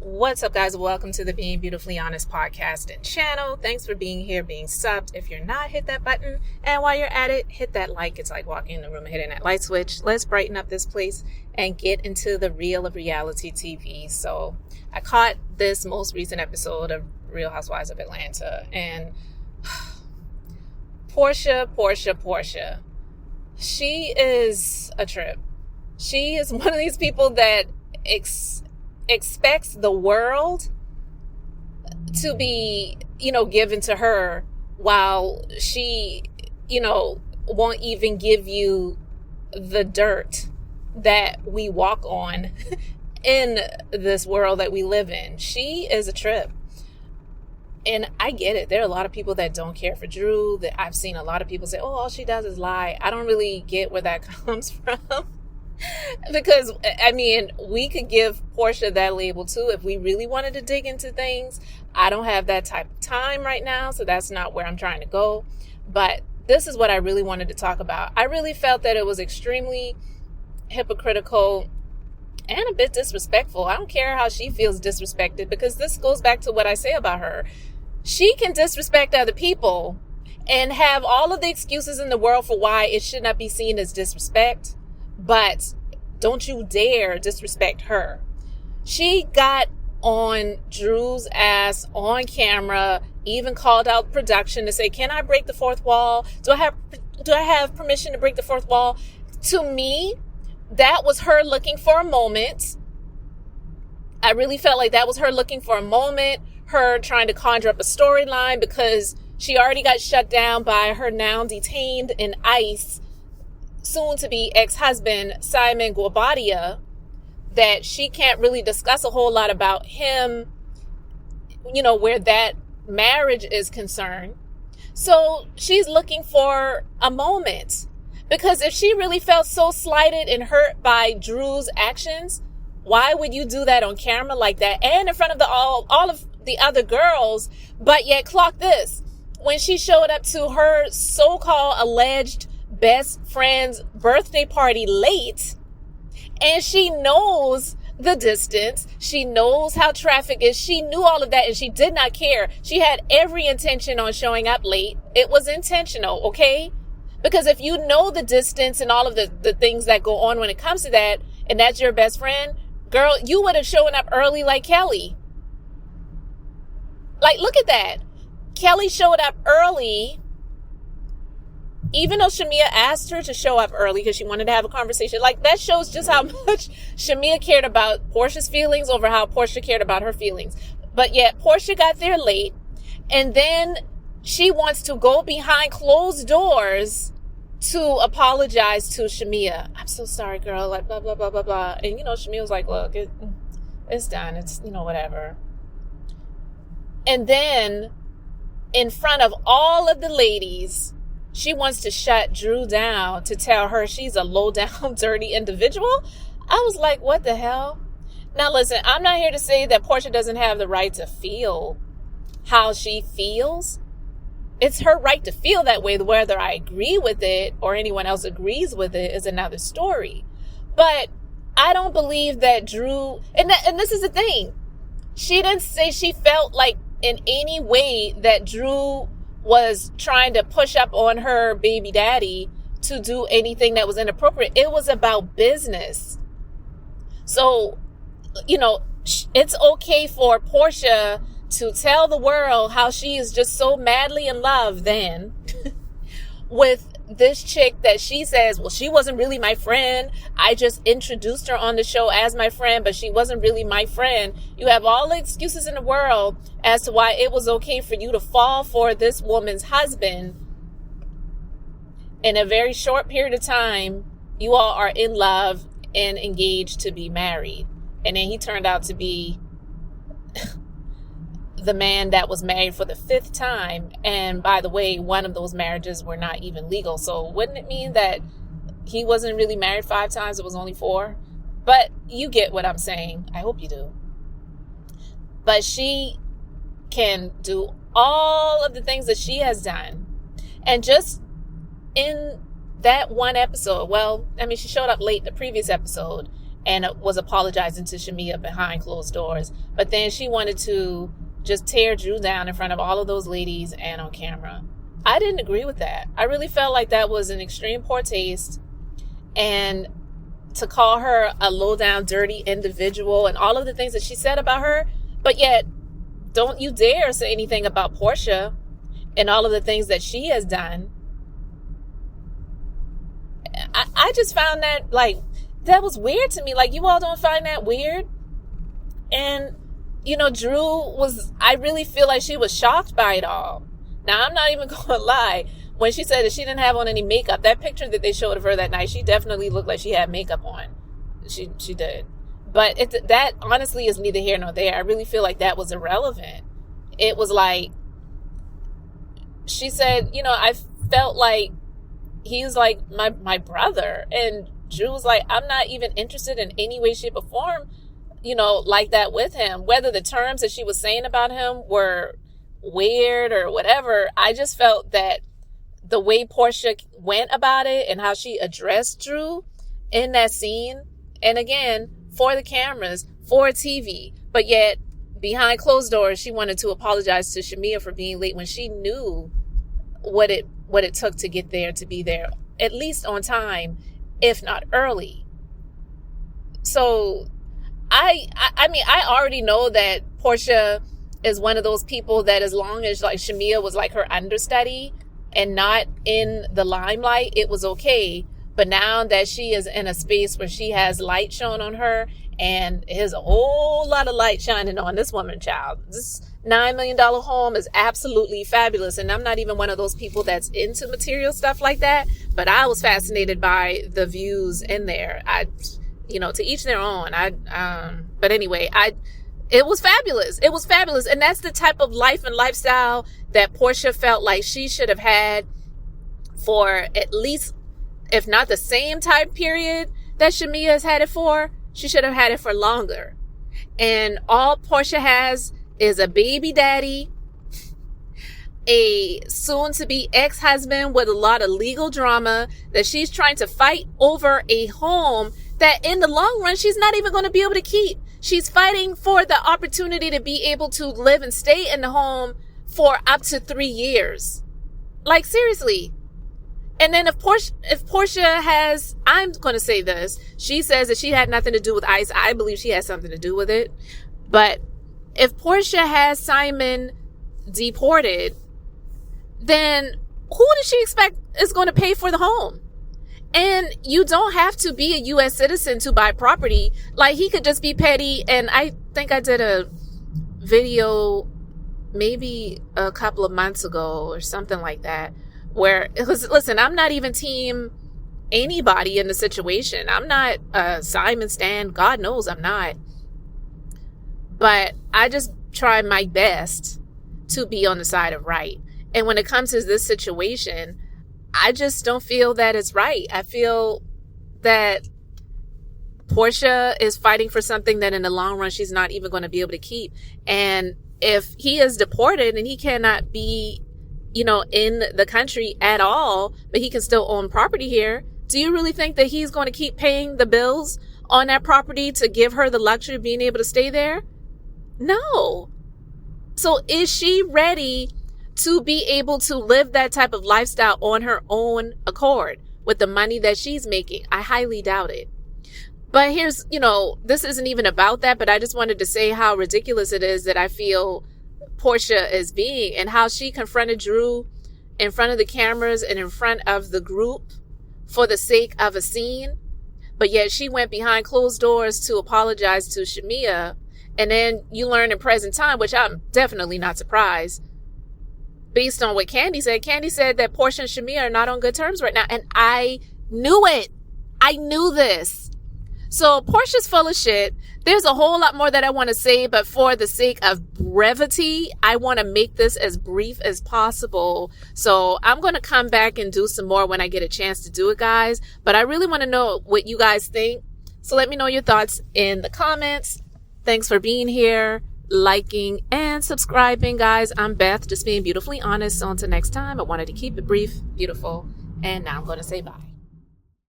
What's up, guys? Welcome to the Being Beautifully Honest podcast and channel. Thanks for being here, being subbed. If you're not, hit that button. And while you're at it, hit that like. It's like walking in the room and hitting that light switch. Let's brighten up this place and get into the real of reality TV. So I caught this most recent episode of Real Housewives of Atlanta. And Porsha. She is a trip. She is one of these people that expects the world to be, given to her, while she, won't even give you the dirt that we walk on in this world that we live in. She is a trip. And I get it. There are a lot of people that don't care for Drew. That I've seen a lot of people say, oh, all she does is lie. I don't really get where that comes from. Because, we could give Porsha that label too if we really wanted to dig into things. I don't have that type of time right now, so that's not where I'm trying to go. But this is what I really wanted to talk about. I really felt that it was extremely hypocritical and a bit disrespectful. I don't care how she feels disrespected, because this goes back to what I say about her. She can disrespect other people and have all of the excuses in the world for why it should not be seen as disrespect. But don't you dare disrespect her. She got on Drew's ass on camera, even called out production to say, can I break the fourth wall? Do I have permission to break the fourth wall? To me, that was her looking for a moment. I really felt like that was her looking for a moment, her trying to conjure up a storyline, because she already got shut down by her now detained in ICE soon-to-be ex-husband, Simon Guobadia, that she can't really discuss a whole lot about him, where that marriage is concerned. So she's looking for a moment, because if she really felt so slighted and hurt by Drew's actions, why would you do that on camera like that and in front of all of the other girls? But yet, clock this, when she showed up to her so-called alleged best friend's birthday party late, and she knows the distance, she knows how traffic is, she knew all of that, and she did not care. She had every intention on showing up late. It was intentional, okay? Because if you know the distance and all of the things that go on when it comes to that, and that's your best friend, girl, you would have shown up early like Kelly. Like, look at that. Kelly showed up early, even though Shamea asked her to show up early because she wanted to have a conversation. Like, that shows just how much Shamea cared about Porsha's feelings over how Porsha cared about her feelings. But yet Porsha got there late, and then she wants to go behind closed doors to apologize to Shamea. I'm so sorry, girl, like blah, blah, blah, blah, blah. And, Shamea was like, look, it's done. It's, whatever. And then in front of all of the ladies, she wants to shut Drew down to tell her she's a low-down, dirty individual. I was like, what the hell? Now, listen, I'm not here to say that Porsha doesn't have the right to feel how she feels. It's her right to feel that way. Whether I agree with it or anyone else agrees with it is another story. But I don't believe that Drew, and this is the thing, she didn't say she felt like in any way that Drew was trying to push up on her baby daddy to do anything that was inappropriate. It was about business. So, it's okay for Porsha to tell the world how she is just so madly in love then with this chick that she says, well, she wasn't really my friend. I just introduced her on the show as my friend, but she wasn't really my friend. You have all the excuses in the world as to why it was okay for you to fall for this woman's husband. In a very short period of time, you all are in love and engaged to be married. And then he turned out to be the man that was married for the 5th time. And by the way, one of those marriages were not even legal. So wouldn't it mean that he wasn't really married 5 times? It was only 4. But you get what I'm saying. I hope you do. But she can do all of the things that she has done. And just in that one episode, she showed up late in the previous episode. and was apologizing to Shamea behind closed doors. But then she wanted to just tear Drew down in front of all of those ladies and on camera. I didn't agree with that. I really felt like that was an extreme poor taste. And to call her a low down, dirty individual and all of the things that she said about her, but yet don't you dare say anything about Porsha and all of the things that she has done. I just found that, like, that was weird to me. Like, you all don't find that weird? And, you know, I really feel like she was shocked by it all. Now, I'm not even going to lie. When she said that she didn't have on any makeup, that picture that they showed of her that night, she definitely looked like she had makeup on. She did. But that honestly is neither here nor there. I really feel like that was irrelevant. It was like, she said, you know, I felt like he's like my brother. And Drew was like, I'm not even interested in any way, shape, or form, you know, like that with him. Whether the terms that she was saying about him were weird or whatever, I just felt that the way Porsha went about it and how she addressed Drew in that scene, and again, for the cameras, for TV, but yet behind closed doors, she wanted to apologize to Shamea for being late when she knew what it took to get there, to be there at least on time, if not early. So I mean, I already know that Porsha is one of those people that as long as like Shamea was like her understudy and not in the limelight, it was okay. But now that she is in a space where she has light shown on her, and there's a whole lot of light shining on this woman, child. This $9 million home is absolutely fabulous. And I'm not even one of those people that's into material stuff like that. But I was fascinated by the views in there. You know, to each their own. But anyway, it was fabulous. It was fabulous. And that's the type of life and lifestyle that Porsha felt like she should have had for at least, if not the same time period that Shamea has had it for, she should have had it for longer. And all Porsha has is a baby daddy, a soon-to-be ex-husband with a lot of legal drama that she's trying to fight over a home that in the long run, she's not even going to be able to keep. She's fighting for the opportunity to be able to live and stay in the home for up to 3 years. Like, seriously. And then if Porsha has, I'm going to say this, she says that she had nothing to do with ICE. I believe she has something to do with it. But if Porsha has Simon deported, then who does she expect is going to pay for the home? And you don't have to be a U.S. citizen to buy property. Like, he could just be petty. And I think I did a video maybe a couple of months ago or something like that, where, listen, I'm not even team anybody in the situation. I'm not Simon Stan. God knows I'm not. But I just try my best to be on the side of right. And when it comes to this situation, I just don't feel that it's right. I feel that Porsha is fighting for something that in the long run, she's not even going to be able to keep. And if he is deported and he cannot be, you know, in the country at all, but he can still own property here, do you really think that he's going to keep paying the bills on that property to give her the luxury of being able to stay there? No. So is she ready to be able to live that type of lifestyle on her own accord with the money that she's making? I highly doubt it. But here's, you know, this isn't even about that, but I just wanted to say how ridiculous it is that I feel Porsha is being, and how she confronted Drew in front of the cameras and in front of the group for the sake of a scene. But yet she went behind closed doors to apologize to Shamea. And then you learn in present time, which I'm definitely not surprised, based on what Candy said. Candy said that Porsha and Shamea are not on good terms right now. And I knew it. I knew this. So Porsha's full of shit. There's a whole lot more that I want to say, but for the sake of brevity, I want to make this as brief as possible. So I'm going to come back and do some more when I get a chance to do it, guys. But I really want to know what you guys think. So let me know your thoughts in the comments. Thanks for being here, liking, and subscribing, guys. I'm Beth, just being beautifully honest. So until next time, I wanted to keep it brief, beautiful, and now I'm going to say bye.